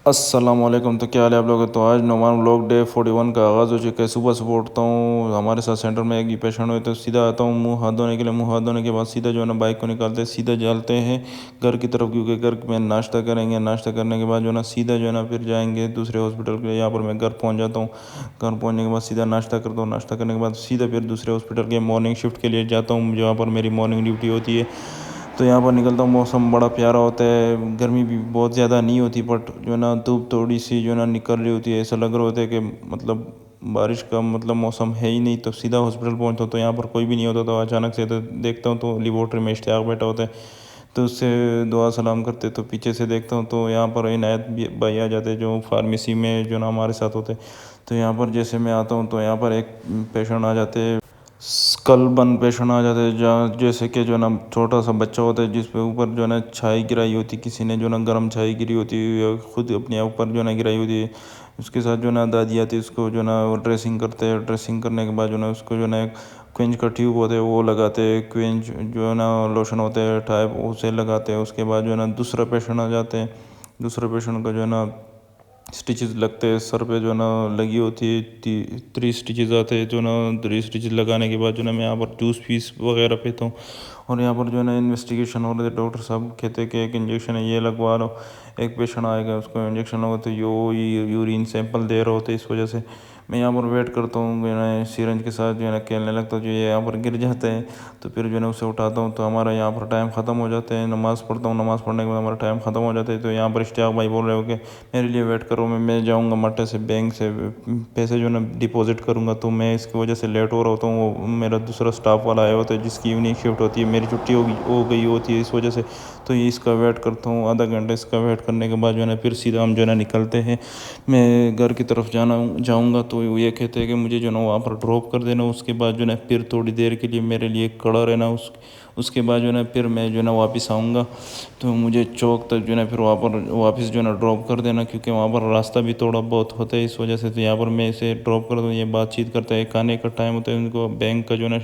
السلام علیکم، تو کیا حال ہے آپ لوگوں کا؟ تو آج نعمان بلاگ ڈے 41 کا آغاز ہو چکا ہے۔ صبح صبح اٹھتا ہوں، ہمارے ساتھ سینٹر میں ایک بھی پیشنٹ ہوئے تو سیدھا آتا ہوں منہ ہاتھ دھونے کے لیے۔ منہ ہاتھ دھونے کے بعد سیدھا جو ہے نا بائک کو نکالتے سیدھا جالتے ہیں گھر کی طرف، کیونکہ گھر میں ناشتہ کریں گے۔ ناشتہ کرنے کے بعد جو ہے نا سیدھا جو ہے نا پھر جائیں گے دوسرے ہاسپٹل کے لیے۔ یہاں پر میں گھر پہنچ جاتا ہوں۔ گھر پہنچنے کے بعد سیدھا ناشتہ کرتا ہوں۔ ناشتہ کرنے کے بعد سیدھا پھر دوسرے ہاسپٹل کے مارننگ شفٹ کے لیے جاتا ہوں، جہاں پر میری مارننگ ڈیوٹی ہوتی ہے۔ تو یہاں پر نکلتا ہوں، موسم بڑا پیارا ہوتا ہے، گرمی بھی بہت زیادہ نہیں ہوتی، بٹ جو ہے نا دھوپ تھوڑی سی جو ہے نا نکل رہی ہوتی ہے۔ ایسا لگ رہا ہوتا ہے کہ مطلب بارش کا مطلب موسم ہے ہی نہیں۔ تو سیدھا ہاسپٹل پہنچتا ہوں تو یہاں پر کوئی بھی نہیں ہوتا، تو اچانک سے تو دیکھتا ہوں تو لیبارٹری میں اشتیاق بیٹھا ہوتا ہے، تو اس سے دعا سلام کرتے، تو پیچھے سے دیکھتا ہوں تو یہاں پر عنایت بھائی آ جاتے جو فارمیسی میں جو نا ہمارے ساتھ ہوتے۔ تو یہاں پر جیسے میں آتا ہوں تو یہاں پر ایک پیشنٹ آ جاتے، اسکل بن پیشنٹ آ جاتے، جہاں جیسے کہ جو ہے نا چھوٹا سا بچہ ہوتا ہے جس پہ اوپر جو ہے نا چھائی گرائی ہوتی، کسی نے جو ہے نا گرم چھائی گری ہوتی ہے یا خود اپنے اوپر جو ہے نا گرائی ہوتی ہے۔ اس کے ساتھ جو ہے نا دادی آتی، اس کو جو ہے نا ڈریسنگ کرتے ہیں۔ ڈریسنگ کرنے کے بعد جو ہے نا اس کو جو ہے نا ایک کوئنچ کا ٹیوب ہوتا ہے وہ لگاتے ہیں، کوئنچ جو ہے نا لوشن ہوتے ہیں ٹائپ اسے لگاتے ہیں۔ اس کے بعد جو ہے نا دوسرا پیشنٹ آ جاتے ہیں، دوسرے پیشنٹ کا جو ہے نا سٹیچز لگتے ہیں، سر پہ جو ہے نا لگی ہوتی ہے 3 سٹیچز آتے ہیں، جو ہے نا 3 سٹیچز لگانے کے بعد جو ہے نا میں یہاں پر جوس پیس وغیرہ پیتا ہوں، اور یہاں پر جو ہے نا انویسٹیگیشن ہو رہی ہے۔ ڈاکٹر صاحب کہتے ہیں کہ ایک انجیکشن ہے یہ لگوا لو۔ ایک پیشنٹ آئے گا اس کو انجیکشن لگا تو یورین سیمپل دے رہے ہوتے، اس وجہ سے میں یہاں پر ویٹ کرتا ہوں، جو ہے نا سیرنج کے ساتھ جو ہے نا کھیلنے لگتا ہوں۔ جو یہ یہاں پر گر جاتے ہیں تو پھر جو ہے نا اسے اٹھاتا ہوں، تو ہمارا یہاں پر ٹائم ختم ہو جاتے ہیں۔ نماز پڑھتا ہوں، نماز پڑھنے کے بعد ہمارا ٹائم ختم ہو جاتا ہے۔ تو یہاں پر اشتیاق بھائی بول رہے ہو کہ میرے لیے ویٹ کرو، میں جاؤں گا مٹے سے بینک سے پیسے جو ہے نا ڈپازٹ کروں گا، تو میں اس کی وجہ سے لیٹ ہو رہا ہوتا ہوں۔ وہ میرا دوسرا اسٹاف والا آیا ہوتا ہے جس کی ایوننگ شفٹ ہوتی ہے، میری چھٹی ہو گئی ہوتی ہے اس وجہ سے، تو یہ اس کا ویٹ کرتا ہوں آدھا گھنٹہ۔ اس کا ویٹ کرنے کے بعد جو ہے نا پھر سیدھا ہم جو ہے نا نکلتے ہیں۔ میں گھر کی طرف جاؤں گا تو یہ کہتے ہیں کہ مجھے جو ہے نا وہاں پر ڈراپ کر دینا، اس کے بعد جو ہے نا پھر تھوڑی دیر کے لیے میرے لیے کھڑا رہنا، اس کے بعد جو ہے نا پھر میں جو ہے نا واپس آؤں گا، تو مجھے چوک تک جو ہے نا پھر وہاں پر واپس جو ہے نا ڈراپ کر دینا، کیونکہ وہاں پر راستہ بھی تھوڑا بہت ہوتا ہے اس وجہ سے۔ تو یہاں پر میں اسے ڈراپ کر دوں، یہ بات چیت کرتا ہے، کھانے کا ٹائم ہوتا ہے ان کو، بینک کا جو ہے نا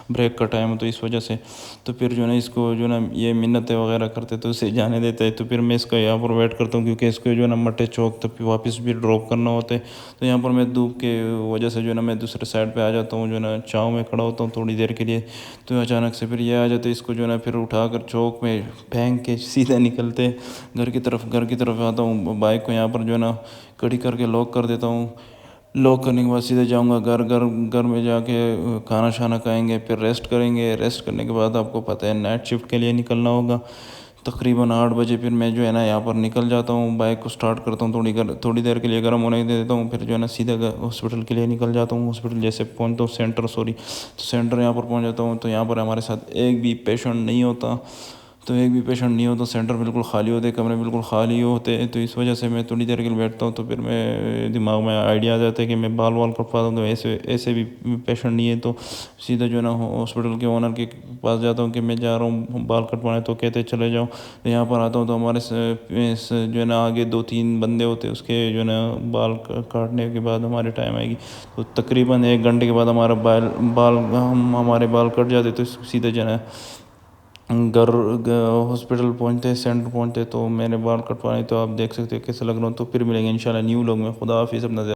بریک کا ٹائم ہوتا ہے اس وجہ سے۔ تو پھر جو ہے نا اس کو جو ہے نا یہ منتیں وغیرہ کرتے تو اسے جانے دیتے ہیں، تو پھر میں اس کا یہاں پر ویٹ کرتا ہوں، کیونکہ اس کو جو ہے نا مٹے چوک تک واپس بھی ڈراپ کرنا ہوتا ہے۔ تو یہاں پر میں دھوپ کے وجہ سے جو ہے نا میں دوسرے سائڈ پہ آ جاتا ہوں، جو ہے نا چھاؤں میں کھڑا ہوتا ہوں تھوڑی دیر کے لیے۔ تو اچانک سے پھر یہ آ جاتے، اس کو جو ہے نا پھر اٹھا کر چوک میں پھینک کے سیدھا نکلتے گھر کی طرف۔ گھر کی طرف آتا ہوں، بائک کو یہاں پر جو ہے نا کھڑی کر کے لاک کر دیتا ہوں۔ لاک کرنے کے بعد سیدھے جاؤں گا گھر میں جا کے کھانا شانا کھائیں گے، پھر ریسٹ کریں گے۔ ریسٹ کرنے کے بعد آپ کو پتہ ہے نائٹ شفٹ کے لیے نکلنا ہوگا، تقریباً 8 بجے پھر میں جو ہے نا یہاں پر نکل جاتا ہوں، بائک کو سٹارٹ کرتا ہوں، تھوڑی دیر کے لیے گرم ہونے دے دیتا ہوں، پھر جو ہے نا سیدھا ہاسپٹل کے لیے نکل جاتا ہوں۔ ہاسپٹل جیسے پہنچتا ہوں، تو سینٹر یہاں پر پہنچ جاتا ہوں، تو یہاں پر ہمارے ساتھ ایک بھی پیشنٹ نہیں ہوتا، سینٹر بالکل خالی ہوتے، کمرے بالکل خالی ہوتے ہیں۔ تو اس وجہ سے میں تھوڑی دیر کے لیے بیٹھتا ہوں، تو پھر میں دماغ میں آئیڈیا آ جاتا ہے کہ میں بال کٹواتا ہوں، تو ایسے بھی پیشنٹ نہیں ہے، تو سیدھا جو ہے نا ہاسپٹل کے اونر کے پاس جاتا ہوں کہ میں جا رہا ہوں بال کٹوانے، تو کہتے ہیں چلے جاؤ۔ یہاں پر آتا ہوں تو ہمارے جو ہے نا آگے 2-3 بندے ہوتے، اس کے جو ہے نا بال کاٹنے کے بعد ہمارے ٹائم آئے گی، تو تقریباً 1 گھنٹے کے بعد ہمارے بال کٹ جاتے، تو سیدھے جو ہے نا ہاسپٹل پہنچتے، سینٹر پہنچتے، تو میں نے بال کٹوانے، تو آپ دیکھ سکتے ہیں کیسے لگ رہا ہوں۔ تو پھر ملیں گے انشاءاللہ نیو لوگ میں۔ خدا حافظ، اپنا